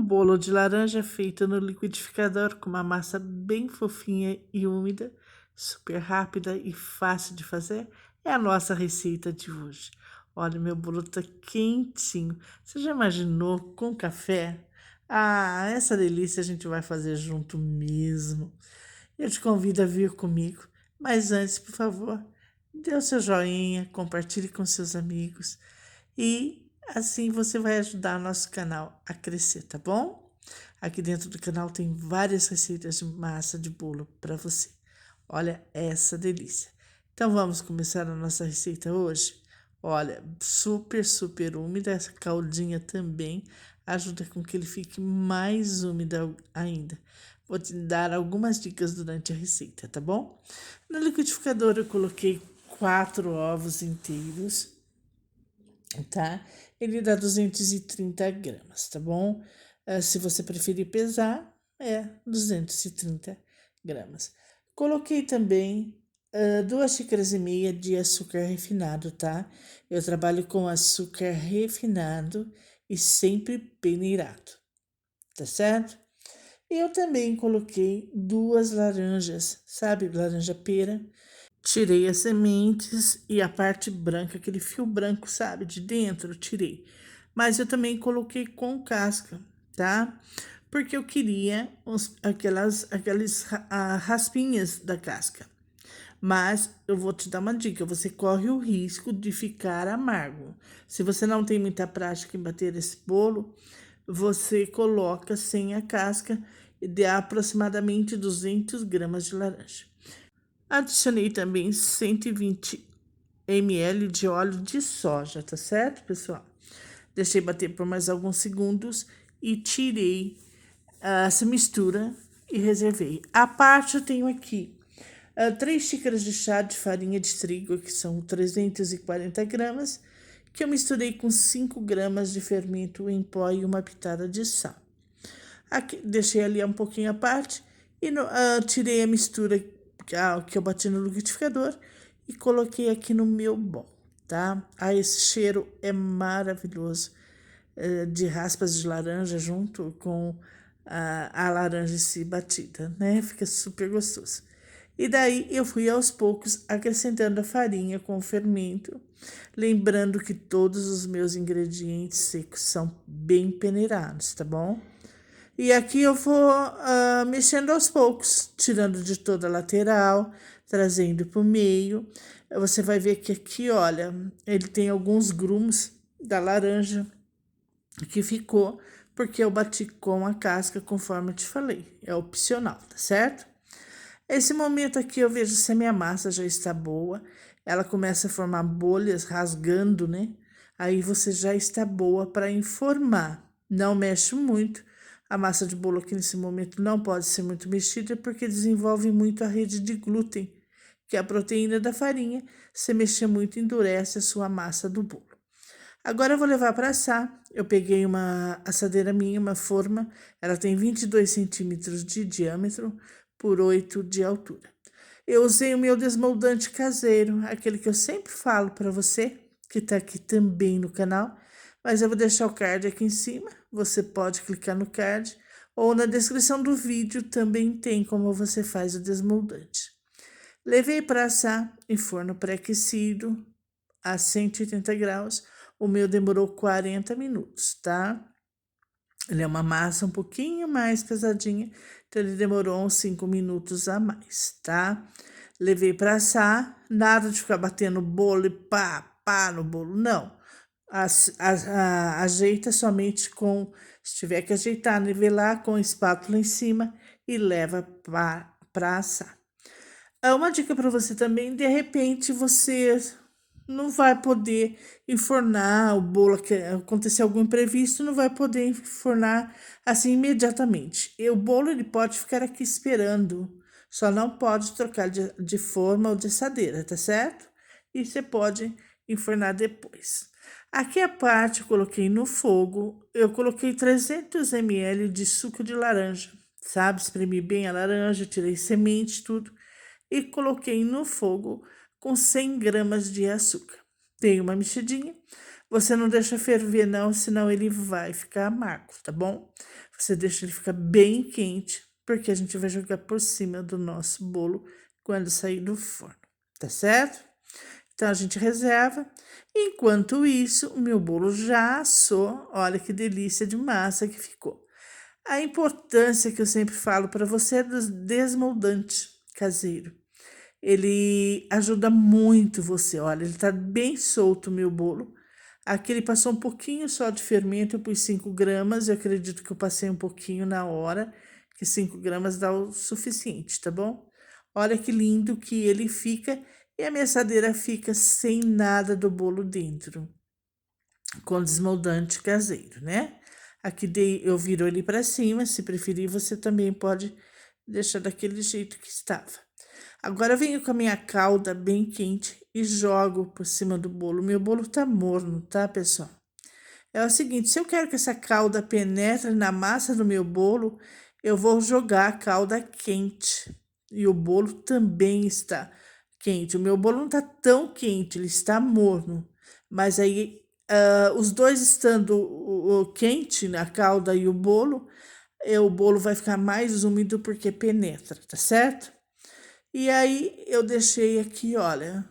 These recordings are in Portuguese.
bolo de laranja feito no liquidificador com uma massa bem fofinha e úmida, super rápida e fácil de fazer, é a nossa receita de hoje. Olha, meu bolo tá quentinho. Você já imaginou com café? Ah, essa delícia a gente vai fazer junto mesmo. Eu te convido a vir comigo, mas antes, por favor, dê o seu joinha, compartilhe com seus amigos e assim você vai ajudar o nosso canal a crescer, tá bom? Aqui dentro do canal tem várias receitas de massa de bolo para você. Olha essa delícia. Então vamos começar a nossa receita hoje? Olha, super, super úmida, essa caldinha também ajuda com que ele fique mais úmida ainda. Vou te dar algumas dicas durante a receita, tá bom? No liquidificador eu coloquei 4 ovos inteiros, tá? Ele dá 230 gramas, tá bom? Se você preferir pesar, é 230 gramas. Coloquei também 2,5 xícaras de açúcar refinado, tá? Eu trabalho com açúcar refinado e sempre peneirado, tá certo? Eu também coloquei 2 laranjas, sabe? Laranja pera. Tirei as sementes e a parte branca, aquele fio branco, sabe, de dentro, eu tirei. Mas eu também coloquei com casca, tá? Porque eu queria aquelas raspinhas da casca. Mas eu vou te dar uma dica: você corre o risco de ficar amargo. Se você não tem muita prática em bater esse bolo, você coloca sem a casca de aproximadamente 200 gramas de laranja. Adicionei também 120 ml de óleo de soja, tá certo, pessoal? Deixei bater por mais alguns segundos e tirei essa mistura e reservei. À parte, eu tenho aqui 3 xícaras de chá de farinha de trigo, que são 340 gramas, que eu misturei com 5 gramas de fermento em pó e uma pitada de sal. Aqui, deixei ali um pouquinho à parte e tirei a mistura que eu bati no liquidificador e coloquei aqui no meu bol, tá? Ah, esse cheiro é maravilhoso, de raspas de laranja junto com a laranja em si batida, né? Fica super gostoso. E daí eu fui aos poucos acrescentando a farinha com o fermento, lembrando que todos os meus ingredientes secos são bem peneirados, tá bom? E aqui eu vou mexendo aos poucos, tirando de toda a lateral, trazendo para o meio. Você vai ver que aqui, olha, ele tem alguns grumos da laranja que ficou, porque eu bati com a casca, conforme eu te falei. É opcional, tá certo? Esse momento aqui eu vejo se a minha massa já está boa. Ela começa a formar bolhas, rasgando, né? Aí você já está boa para informar. Não mexe muito. A massa de bolo aqui nesse momento não pode ser muito mexida porque desenvolve muito a rede de glúten, que é a proteína da farinha. Se mexer muito, endurece a sua massa do bolo. Agora eu vou levar para assar. Eu peguei uma assadeira minha, uma forma. Ela tem 22 centímetros de diâmetro por 8 de altura. Eu usei o meu desmoldante caseiro, aquele que eu sempre falo para você, que está aqui também no canal. Mas eu vou deixar o card aqui em cima. Você pode clicar no card. Ou na descrição do vídeo também tem como você faz o desmoldante. Levei para assar em forno pré-aquecido a 180 graus. O meu demorou 40 minutos, tá? Ele é uma massa um pouquinho mais pesadinha, então ele demorou uns 5 minutos a mais, tá? Levei para assar, nada de ficar batendo bolo e pá no bolo, não. Ajeita somente com, se tiver que ajeitar, nivelar com a espátula em cima e leva para assar. Uma dica para você também: de repente você não vai poder enfornar o bolo, que acontecer algum imprevisto, não vai poder enfornar assim imediatamente. E o bolo ele pode ficar aqui esperando, só não pode trocar de forma ou de assadeira, tá certo? E você pode enfornar depois. Aqui a parte eu coloquei no fogo, eu coloquei 300 ml de suco de laranja, sabe? Espremi bem a laranja, tirei semente, tudo e coloquei no fogo com 100 gramas de açúcar. Dei uma mexidinha. Você não deixa ferver não, senão ele vai ficar amargo, tá bom? Você deixa ele ficar bem quente, porque a gente vai jogar por cima do nosso bolo quando sair do forno, tá certo? Então a gente reserva. Enquanto isso, o meu bolo já assou. Olha que delícia de massa que ficou. A importância que eu sempre falo para você é do desmoldante caseiro. Ele ajuda muito você. Olha, ele tá bem solto o meu bolo. Aqui ele passou um pouquinho só de fermento, eu pus 5 gramas. Eu acredito que eu passei um pouquinho na hora, que 5 gramas dá o suficiente, tá bom? Olha que lindo que ele fica e a minha assadeira fica sem nada do bolo dentro, com desmoldante caseiro, né? Aqui eu viro ele para cima, se preferir você também pode deixar daquele jeito que estava. Agora eu venho com a minha calda bem quente e jogo por cima do bolo. Meu bolo tá morno, tá, pessoal? É o seguinte, se eu quero que essa calda penetre na massa do meu bolo, eu vou jogar a calda quente. E o bolo também está quente. O meu bolo não está tão quente, ele está morno. Mas aí, os dois estando quente, a calda e o bolo vai ficar mais úmido porque penetra, tá certo? E aí eu deixei aqui, olha,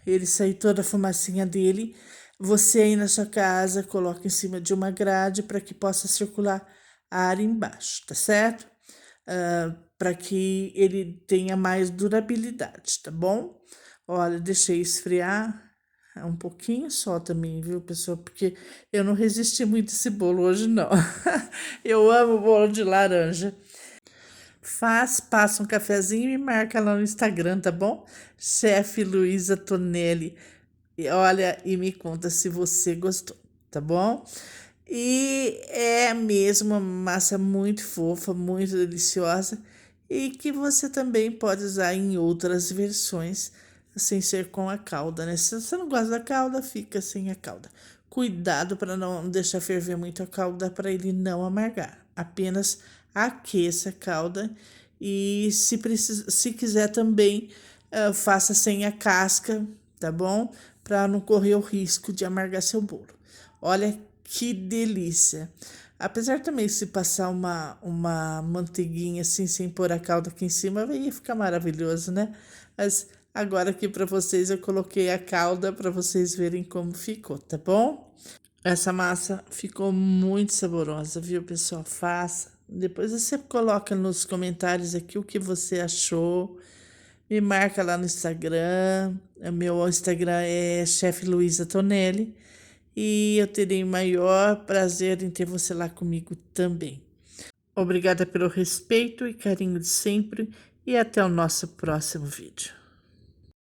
ele saiu toda a fumacinha dele. Você aí na sua casa coloca em cima de uma grade para que possa circular ar embaixo, tá certo? Para que ele tenha mais durabilidade, tá bom? Olha, deixei esfriar um pouquinho só também, viu, pessoal? Porque eu não resisti muito a esse bolo hoje, não. Eu amo bolo de laranja. Passa um cafezinho e me marca lá no Instagram, tá bom? Chefe Luísa Tonelli. E olha, e me conta se você gostou, tá bom? E é mesmo uma massa muito fofa, muito deliciosa e que você também pode usar em outras versões, sem ser com a calda, né? Se você não gosta da calda, fica sem a calda. Cuidado para não deixar ferver muito a calda para ele não amargar. Apenas aqueça a calda e se quiser também, faça sem a casca, tá bom? Para não correr o risco de amargar seu bolo. Olha que delícia! Apesar também se passar uma manteiguinha assim, sem pôr a calda aqui em cima, ia ficar maravilhoso, né? Mas agora aqui para vocês eu coloquei a calda para vocês verem como ficou, tá bom? Essa massa ficou muito saborosa, viu, pessoal? Faça. Depois você coloca nos comentários aqui o que você achou. Me marca lá no Instagram. O meu Instagram é Chefe Luísa Tonelli. E eu terei maior prazer em ter você lá comigo também. Obrigada pelo respeito e carinho de sempre e até o nosso próximo vídeo.